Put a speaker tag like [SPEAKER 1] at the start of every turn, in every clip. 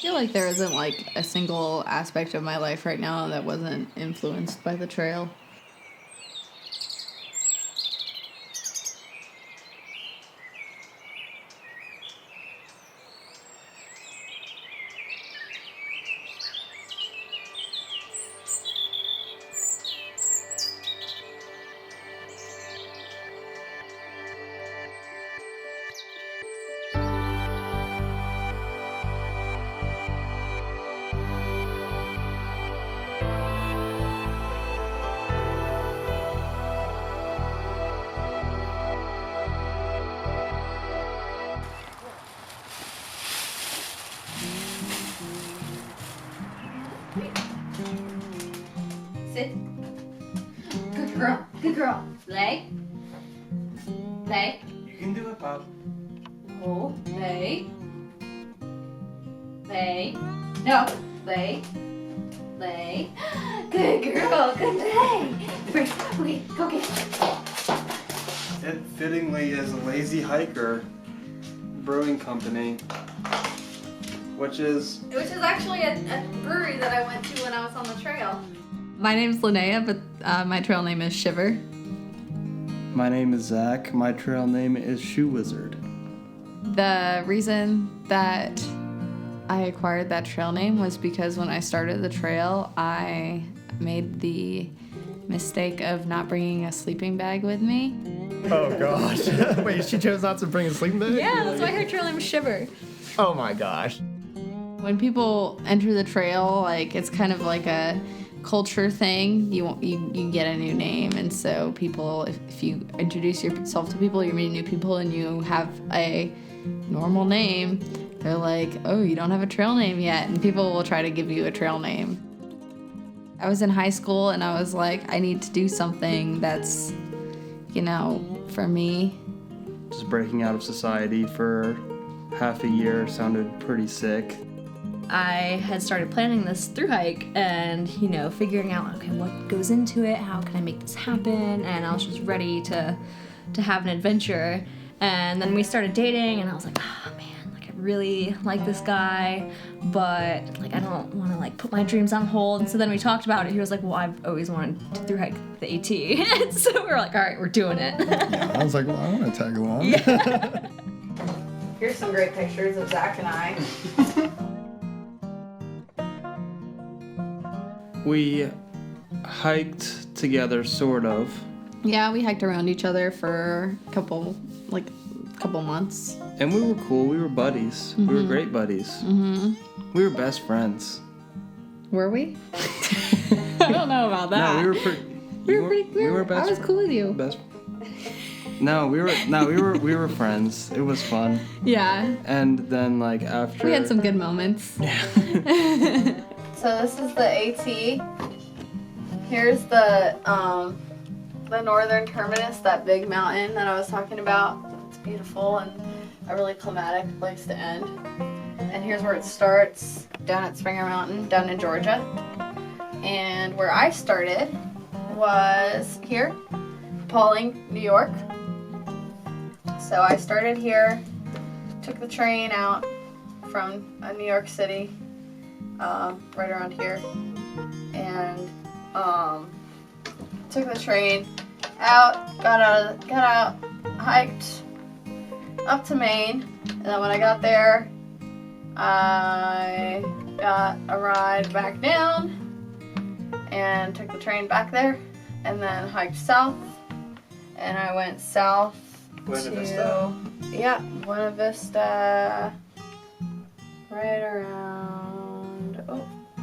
[SPEAKER 1] feel like there isn't like a single aspect of my life right now that wasn't influenced by the trail.
[SPEAKER 2] Sit. Good girl. Good girl. Lay. Lay.
[SPEAKER 3] You can do it, Pop.
[SPEAKER 2] Oh, lay. Lay. No. Lay. Lay. Good girl. Good lay. Okay, go get it.
[SPEAKER 3] It fittingly is a Lazy Hiker brewing company, which is
[SPEAKER 1] actually a brewery that I went to when I was on the trail. My name's Linnea, but my trail name is Shiver.
[SPEAKER 3] My name is Zach. My trail name is Shoe Wizard.
[SPEAKER 1] The reason that I acquired that trail name was because when I started the trail, I made the mistake of not bringing a sleeping bag with me.
[SPEAKER 4] Oh gosh. Wait, she chose not to bring a sleeping bag?
[SPEAKER 1] Yeah, that's why her trail name is Shiver.
[SPEAKER 4] Oh my gosh.
[SPEAKER 1] When people enter the trail, like it's kind of like a culture thing. You get a new name, and so people, if you introduce yourself to people, you're meeting new people, and you have a normal name, they're like, oh, you don't have a trail name yet, and people will try to give you a trail name. I was in high school, and I was like, I need to do something that's, for me.
[SPEAKER 3] Just breaking out of society for half a year sounded pretty sick.
[SPEAKER 2] I had started planning this thru hike and, figuring out, okay, what goes into it? How can I make this happen? And I was just ready to have an adventure. And then we started dating, and I was like, oh man, like I really like this guy, but like I don't want to like put my dreams on hold. And so then we talked about it. He was like, well, I've always wanted to thru hike the AT. And so we were like, all right, we're doing it.
[SPEAKER 4] Yeah, I was like, well, I want to tag along.
[SPEAKER 2] Yeah.
[SPEAKER 1] Here's some great pictures of Zach and I.
[SPEAKER 3] We hiked together, sort of.
[SPEAKER 1] Yeah, we hiked around each other for a couple months.
[SPEAKER 3] And we were cool. We were buddies.
[SPEAKER 1] Mm-hmm.
[SPEAKER 3] We were great buddies.
[SPEAKER 1] Mm-hmm.
[SPEAKER 3] We were best friends.
[SPEAKER 1] Were we? I don't know about that.
[SPEAKER 3] No, we were pretty. We were best.
[SPEAKER 1] I was cool with you.
[SPEAKER 3] Best. No, we were friends. It was fun.
[SPEAKER 1] Yeah.
[SPEAKER 3] And then after
[SPEAKER 1] We had some good moments.
[SPEAKER 3] Yeah.
[SPEAKER 1] So this is the AT. Here's the northern terminus, that big mountain that I was talking about. It's beautiful and a really climatic place to end. And here's where it starts, down at Springer Mountain, down in Georgia. And where I started was here, Pauling, New York. So I started here, took the train out from New York City, right around here, and took the train out, got out, hiked up to Maine, and then when I got there, I got a ride back down and took the train back there, and then hiked south, and I went south
[SPEAKER 3] Buena
[SPEAKER 1] to
[SPEAKER 3] Vista.
[SPEAKER 1] Yeah, Buena Vista, right around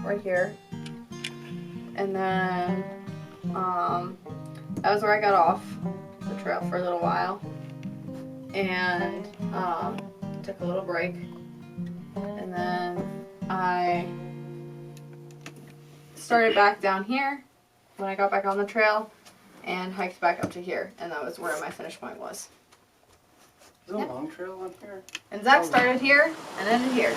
[SPEAKER 1] right here, and then that was where I got off the trail for a little while, and took a little break, and then I started back down here when I got back on the trail and hiked back up to here, and that was where my finish point was.
[SPEAKER 3] Is there a long trail up here?
[SPEAKER 1] And Zach started here and ended here.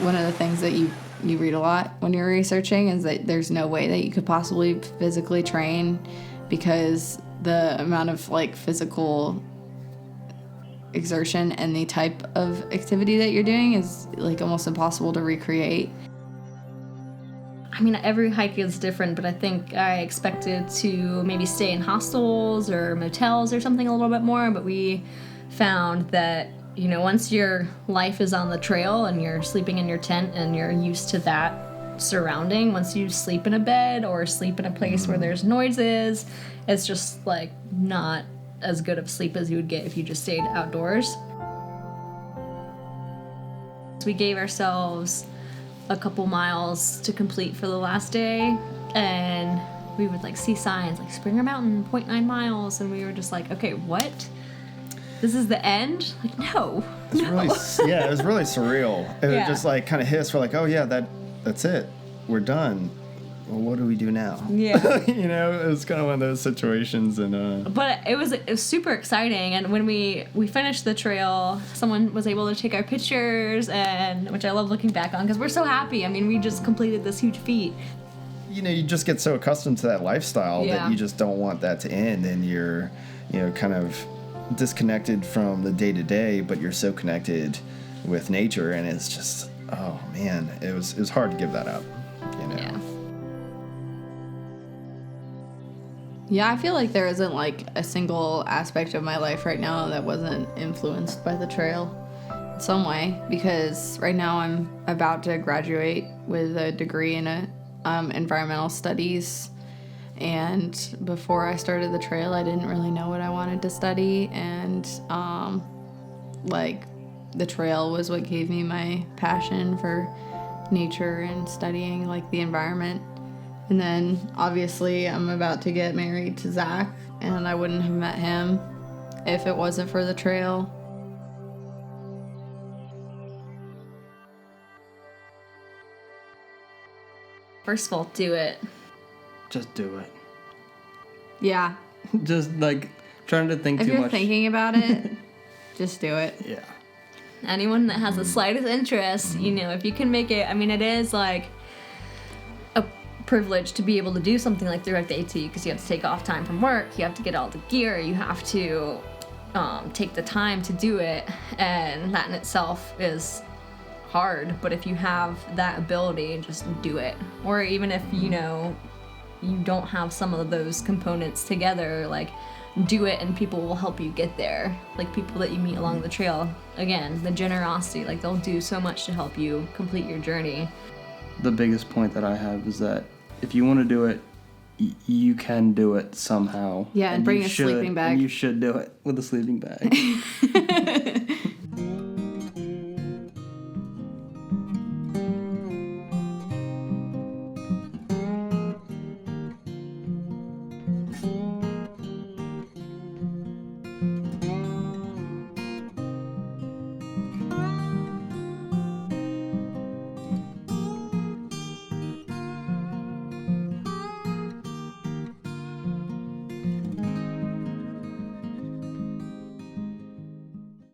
[SPEAKER 1] One of the things that you read a lot when you're researching is that there's no way that you could possibly physically train because the amount of like physical exertion and the type of activity that you're doing is like almost impossible to recreate.
[SPEAKER 2] I mean, every hike is different, but I think I expected to maybe stay in hostels or motels or something a little bit more, but we found that, you know, once your life is on the trail and you're sleeping in your tent and you're used to that surrounding, once you sleep in a bed or sleep in a place where there's noises, it's just like not as good of sleep as you would get if you just stayed outdoors. So we gave ourselves a couple miles to complete for the last day, and we would like see signs like Springer Mountain 0.9 miles, and we were just like, okay, what? This is the end? Like, no.
[SPEAKER 4] It was really surreal. It was just like kind of hit us. We're like, oh yeah, that's it. We're done. Well, what do we do now?
[SPEAKER 2] Yeah.
[SPEAKER 4] You know, it was kind of one of those situations, and
[SPEAKER 2] But it was super exciting, and when we finished the trail, someone was able to take our pictures, and which I love looking back on because we're so happy. I mean, we just completed this huge feat.
[SPEAKER 4] you know, you just get so accustomed to that lifestyle
[SPEAKER 2] Yeah.
[SPEAKER 4] that you just don't want that to end, and you're, you know, kind of disconnected from the day to day, but you're so connected with nature, and it's just, oh man, it was hard to give that up, you know.
[SPEAKER 2] Yeah.
[SPEAKER 1] Yeah, I feel like there isn't like a single aspect of my life right now that wasn't influenced by the trail in some way, because right now I'm about to graduate with a degree in environmental studies, and before I started the trail I didn't really know what I wanted to study, and like the trail was what gave me my passion for nature and studying like the environment. And then obviously I'm about to get married to Zach, and I wouldn't have met him if it wasn't for the trail.
[SPEAKER 2] First of all, do it.
[SPEAKER 3] Just do it.
[SPEAKER 1] Yeah,
[SPEAKER 3] Just like trying to think
[SPEAKER 1] if
[SPEAKER 3] too
[SPEAKER 1] you're
[SPEAKER 3] much.
[SPEAKER 1] thinking about it, just do it.
[SPEAKER 3] Yeah.
[SPEAKER 2] Anyone that has the slightest interest, you know, if you can make it, I mean, it is like a privilege to be able to do something like throughout the AT, because you have to take off time from work, you have to get all the gear, you have to take the time to do it, and that in itself is hard. But if you have that ability, just do it. Or even if, you know, you don't have some of those components together, like do it, and people will help you get there. Like people that you meet along the trail, again, the generosity, like they'll do so much to help you complete your journey.
[SPEAKER 3] The biggest point that I have is that if you want to do it, you can do it somehow.
[SPEAKER 1] Yeah, and bring
[SPEAKER 3] you
[SPEAKER 1] a
[SPEAKER 3] should,
[SPEAKER 1] sleeping bag.
[SPEAKER 3] And you should do it with a sleeping bag.